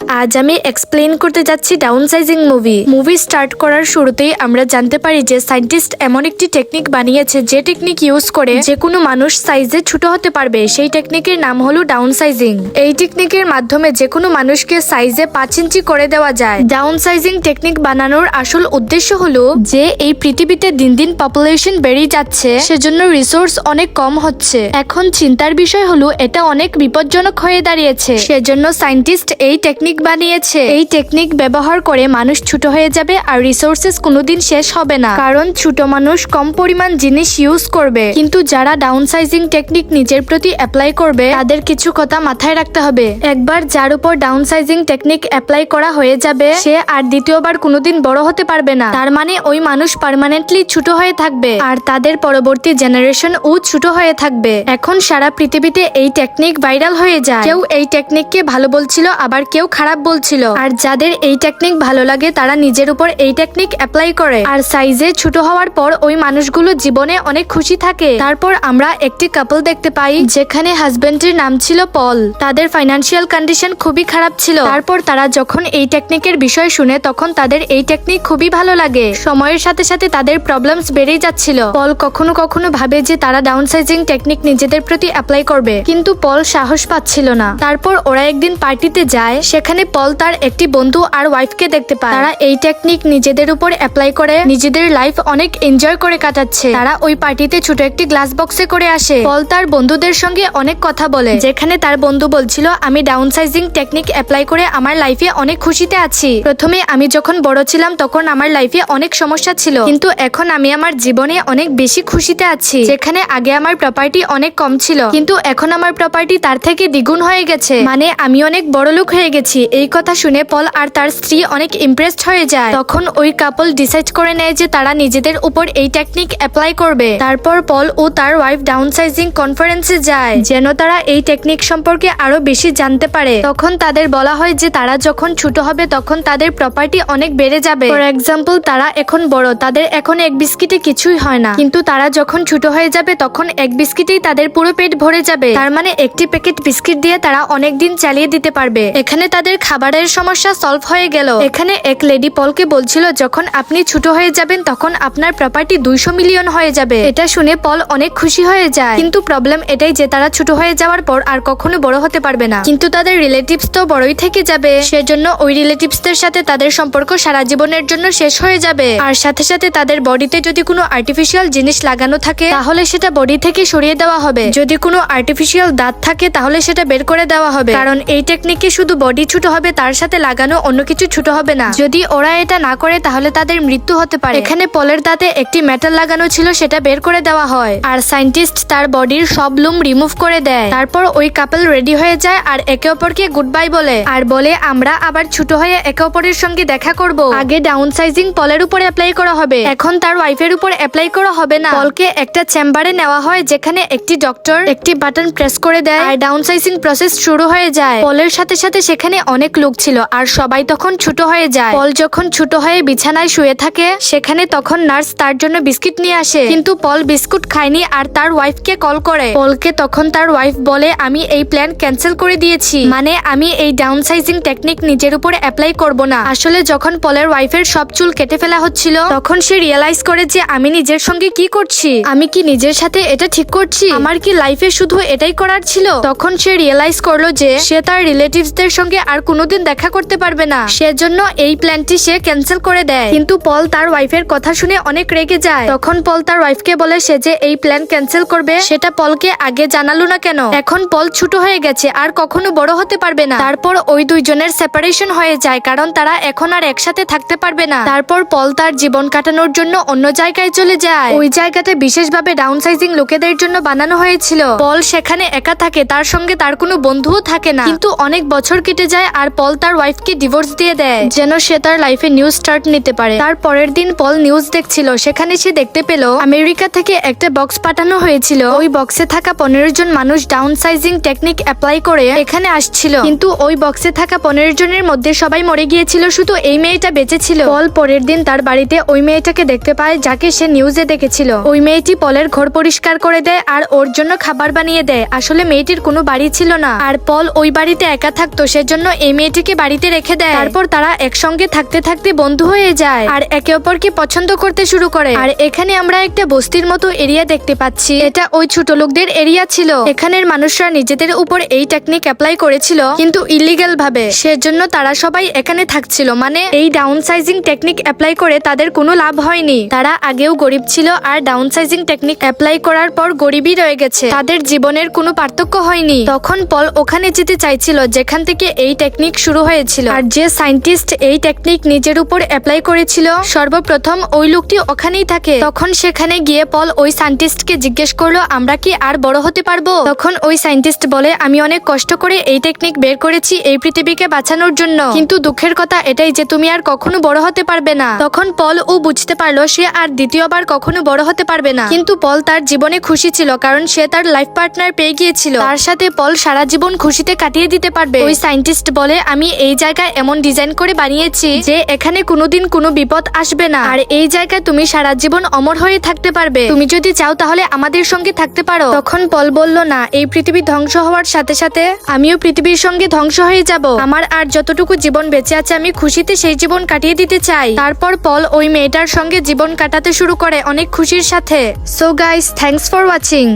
আজ আমি এক্সপ্লেইন করতে যাচ্ছি ডাউনসাইজিং মুভি স্টার্ট করার শুরুতেই আমরা জানতে পারি যে সায়েন্টিস্ট এমন একটি টেকনিক বানিয়েছে যে টেকনিক ইউজ করে যে কোনো মানুষ সাইজে ছোট হতে পারবে। সেই টেকনিকের নাম হলো ডাউনসাইজিং। এই টেকনিকের মাধ্যমে যে কোনো মানুষকে সাইজে 5 ইঞ্চি করে দেওয়া যায়। ডাউনসাইজিং টেকনিক বানানোর আসল উদ্দেশ্য হলো যে এই পৃথিবীতে দিন দিন পপুলেশন বেড়ে যাচ্ছে, সেজন্য রিসোর্স অনেক কম হচ্ছে। এখন চিন্তার বিষয় হলো এটা অনেক বিপজ্জনক হয়ে দাঁড়িয়েছে, সেজন্য সায়েন্টিস্ট এই টেকনিক বানিয়েছে। এই টেকনিক ব্যবহার করে মানুষ ছোট হয়ে যাবে আর রিসোর্সেস কোনোদিন শেষ হবে না, কারণ ছোট মানুষ কম পরিমাণ জিনিস ইউজ করবে। কিন্তু যারা ডাউনসাইজিং টেকনিক নিজের প্রতি অ্যাপ্লাই করবে তাদের কিছু কথা মাথায় রাখতে হবে। একবার যার উপর ডাউনসাইজিং টেকনিক অ্যাপ্লাই করা হয়ে যাবে সে আর দ্বিতীয়বার কোনোদিন বড় হতে পারবে না। তার মানে ওই মানুষ পার্মানেন্টলি ছোট হয়ে থাকবে আর তাদের পরবর্তী জেনারেশন ও ছোট হয়ে থাকবে। এখন সারা পৃথিবীতে এই টেকনিক ভাইরাল হয়ে যায়। কেউ এই টেকনিককে ভালো বলছিল, আবার কেউ খারাপ বলছিল। আর যাদের এই টেকনিক ভালো লাগে তারা নিজের উপর এই টেকনিক অ্যাপ্লাই করে আর সাইজে ছোট হওয়ার পর ওই মানুষগুলো জীবনে অনেক খুশি থাকে। তারপর আমরা একটি কাপল দেখতে পাই যেখানে হাজবেন্ডের নাম ছিল পল। তাদের ফাইন্যান্সিয়াল কন্ডিশন খুবই খারাপ ছিল। তারপর তারা যখন এই টেকনিকের বিষয় শুনে তখন তাদের এই টেকনিক খুবই ভালো লাগে। সময়ের সাথে সাথে তাদের প্রবলেমস বেড়েই যাচ্ছিল। পল কখনো কখনো ভাবে যে তারা ডাউনসাইজিং টেকনিক নিজেদের প্রতি অ্যাপ্লাই করবে, কিন্তু পল সাহস পাচ্ছিল না। তারপর ওরা একদিন পার্টিতে যায়, সেখানে পল তার একটি বন্ধু আর ওয়াইফকে দেখতে পায়। তারা এই টেকনিক নিজেদের উপর অ্যাপ্লাই করে নিজেদের লাইফ অনেক এনজয় করে কাটাচ্ছে। তারা ওই পার্টিতে ছোট একটি গ্লাস বক্সে করে আসে। পল তার বন্ধুদের সঙ্গে অনেক কথা বলে, যেখানে তার বন্ধু বলছিল আমি ডাউনসাইজিং টেকনিক অ্যাপ্লাই করে আমার লাইফে অনেক খুশিতে আছি। প্রথমে আমি যখন বড় ছিলাম তখন আমার লাইফে অনেক সমস্যা ছিল, কিন্তু এখন আমি আমার জীবনে অনেক বেশি খুশিতে আছি। যেখানে আগে আমার প্রপার্টি অনেক কম ছিল, কিন্তু এখন আমার প্রপার্টি তার থেকে দ্বিগুণ হয়ে গেছে, মানে আমি অনেক বড় লোক হয়ে গেছি। এই কথা শুনে পল আর তার স্ত্রী অনেক ইমপ্রেসড হয়ে যায়। তখন ওই কাপল ডিসাইড করে নেয় যে তারা নিজেদের উপর এই টেকনিক অ্যাপ্লাই করবে। তারপর পল ও তার ওয়াইফ ডাউনসাইজিং কনফারেন্সে যায় যেন তারা এই টেকনিক সম্পর্কে আরো বেশি জানতে পারে। তখন তাদের বলা হয় যে তারা যখন ছোট হবে তখন তাদের প্রপার্টি অনেক বেড়ে যাবে। ফর এক্সাম্পল, তারা এখন বড়, তাদের এখন এক বিস্কিটে কিছুই হয় না, কিন্তু তারা যখন ছোট হয়ে যাবে তখন এক বিস্কিটেই তাদের পুরো পেট ভরে যাবে। তার মানে একটি প্যাকেট বিস্কিট দিয়ে তারা অনেক দিন চালিয়ে দিতে পারবে। এখানে তাদের খাবারের সমস্যা সলভ হয়ে গেল। এখানে এক লেডি পলকে বলছিল যখন আপনি ছোট হয়ে যাবেন তখন আপনার প্রপার্টি 200 মিলিয়ন হয়ে যাবে। এটা শুনে পল অনেক খুশি হয়ে যায়, কিন্তু প্রবলেম এটাই যে তারা ছোট হয়ে যাওয়ার পর আর কখনো বড় হতে পারবে না। কিন্তু তাদের রিলেটিভস তো বড়ই থেকে যাবে, সেজন্য ওই রিলেটিভসদের সাথে তাদের সম্পর্ক সারা জীবনের জন্য শেষ হয়ে যাবে। আর সাথে সাথে তাদের বডিতে যদি কোনো আর্টিফিশিয়াল জিনিস লাগানো থাকে তাহলে সেটা বডি থেকে সরিয়ে দেওয়া হবে। যদি কোনো আর্টিফিশিয়াল দাঁত থাকে তাহলে সেটা বের করে দেওয়া হবে, কারণ এই টেকনিকে শুধু বডি ছোট হবে, তার সাথে লাগানো অন্য কিছু ছোট হবে না। যদি ওরা এটা না করে তাহলে তাদের মৃত্যু হতে পারে। এখানে পলের দাঁতে একটি মেটাল লাগানো ছিল, সেটা বের করে দেওয়া হয় আর সায়েন্টিস্ট তার বডির সব লুম রিমুভ করে দেয়। তারপর ওই কাপল রেডি হয়ে যায় আর একে অপরকে গুড বাই বলে আর বলে আমরা আবার ছোট হয়ে একে অপরের সঙ্গে দেখা করব। আগে ডাউনসাইজিং পলের উপর অ্যাপ্লাই করা হবে, এখন তার ওয়াইফের উপর অ্যাপ্লাই করা হবে না। পলকে একটা চেম্বারে নেওয়া হয় যেখানে একটি ডক্টর একটি বাটন প্রেস করে দেয় আর ডাউনসাইজিং প্রসেস শুরু হয়ে যায়। পলের সাথে সাথে সেখানে অনেক লোক ছিল আর সবাই তখন ছোট হয়ে যায়। পল যখন ছোট হয়ে বিছানায় শুয়ে থাকে সেখানে তখন নার্স তার জন্য বিস্কিট নিয়ে আসে, কিন্তু পল বিস্কুট খায়নি আর তার ওয়াইফকে কল করে। পলকে তখন তার ওয়াইফ বলে আমি এই প্ল্যান ক্যান্সেল করে দিয়েছি, মানে আমি এই ডাউনসাইজিং টেকনিক নিজের উপর অ্যাপ্লাই করব না। আসলে যখন পলের ওয়াইফের সব চুল কেটে ফেলা হচ্ছিল তখন সে রিয়েলাইজ করে যে আমি নিজের সঙ্গে কি করছি, আমি কি নিজের সাথে এটা ঠিক করছি, আমার কি লাইফে শুধু এটাই করার ছিল। তখন সে রিয়েলাইজ করলো যে সে তার রিলেটিভসদের সঙ্গে আর কোনোদিন দেখা করতে পারবে না, সেজন্য এই প্ল্যানটি সে ক্যান্সেল করে দেয়। কিন্তু পল তার ওয়াইফের কথা শুনে অনেক রেগে যায়। তখন পল তার ওয়াইফকে বলে সে যে এই প্ল্যান ক্যান্সেল করবে সেটা পলকে আগে জানালো না কেন। এখন পল ছোট হয়ে গেছে আর কখনো বড় হতে পারবে না। তারপর ওই দুইজনের সেপারেশন হয়ে যায়, কারণ তারা এখন আর একসাথে থাকতে পারবে না। তারপর পল তার জীবন কাটানোর জন্য অন্য জায়গায় চলে যায়। ওই জায়গাতে বিশেষভাবে ডাউনসাইজিং লোকেদের জন্য বানানো হয়েছিল। পল সেখানে একা থাকে, তার সঙ্গে তার কোনো বন্ধুও থাকে না। কিন্তু অনেক বছর কেটে যায় আর পল তার ওয়াইফকে ডিভোর্স দিয়ে দেয় যেন সে তার লাইফে নিউ স্টার্ট নিতে পারে। তার পরের দিন পল নিউজ দেখছিল, সেখানে সে দেখতে পেল আমেরিকা থেকে একটা বক্স পাঠানো হয়েছিল। ওই বক্সে থাকা 15 জন মানুষ ডাউনসাইজিং টেকনিক অ্যাপ্লাই করে এখানে আসছিল, কিন্তু ওই বক্সে থাকা 15 জনের মধ্যে সবাই মরে গিয়েছিল, শুধু এই মেয়েটা বেঁচে ছিল। পল পরের দিন তার বাড়িতে ওই মেয়েটাকে দেখতে পায় যাকে সে নিউজে দেখেছিল। ওই মেয়েটি পলের ঘর পরিষ্কার করে দেয় আর ওর জন্য খাবার বানিয়ে দেয়। আসলে মেয়েটির কোনো বাড়ি ছিল না আর পল ওই বাড়িতে একা থাকতো, সেজন্য এই মেয়েটিকে বাড়িতে রেখে দেয়। তারপর তারা একসঙ্গে থাকতে থাকতে বন্ধু হয়ে যায় আর একে অপরকে পছন্দ করতে শুরু করে। আর এখানে আমরা একটা বস্তির মতো এরিয়া দেখতে পাচ্ছি। এটা ওই ছোট লোকদের এরিয়া ছিল। এখানের মানুষরা নিজেদের উপর এই টেকনিক অ্যাপ্লাই করেছিল কিন্তু ইলিগাল ভাবে, সেজন্য তারা সবাই এখানে থাকছিল। মানে এই ডাউন সাইজিং টেকনিক অ্যাপ্লাই করে তাদের কোনো লাভ হয়নি। তারা আগেও গরিব ছিল আর ডাউন সাইজিং টেকনিক অ্যাপ্লাই করার পর গরিবই রয়ে গেছে, তাদের জীবনের কোনো পার্থক্য হয়নি। তখন পল ওখানে যেতে চাইছিল যেখান থেকে এই টেকনিক শুরু হয়েছিল। আর যে সায়েন্টিস্ট এই টেকনিক নিজের উপর অ্যাপ্লাই করেছিল সর্বপ্রথম ওই লোকটি ওখানেই থাকে। তখন সেখানে গিয়ে পল ওই সায়েন্টিস্টকে জিজ্ঞেস করলো, আমরা কি আর বড় হতে পারবো? তখন ওই সায়েন্টিস্ট বলে, আমি অনেক কষ্ট করে এই টেকনিক বের করেছি এই পৃথিবীকে বাঁচানোর জন্য, কিন্তু দুঃখের কথা এটাই যে তুমি আর কখনো বড় হতে পারবে না। তখন পল ও বুঝতে পারলো সে আর দ্বিতীয়বার কখনো বড় হতে পারবে না। কিন্তু পল তার জীবনে খুশি ছিল কারণ সে তার লাইফ পার্টনার পেয়ে গিয়েছিল। তার সাথে পল সারা জীবন খুশিতে কাটিয়ে দিতে পারবে। ওই সায়েন্টিস্ট বলে, আমি এই জায়গায় এমন ডিজাইন করে বানিয়েছি যে এখানে কোনোদিন কোনো বিপদ আসবে না, আর এই জায়গায় তুমি সারা জীবন অমর হয়ে থাকতে পারবে। তুমি যদি চাও তাহলে আমাদের সঙ্গে থাকতে পারো। তখন পল বলল, না, এই পৃথিবী ধ্বংস হওয়ার সাথে সাথে আমিও পৃথিবীর সঙ্গে ধ্বংস হয়ে যাব। আমার আর যতটুকু জীবন বেঁচে আছে আমি খুশিতে সেই জীবন কাটিয়ে দিতে চাই। তারপর পল ওই মেয়েটার সঙ্গে জীবন কাটাতে শুরু করে অনেক খুশির সাথে। So guys, thanks for watching.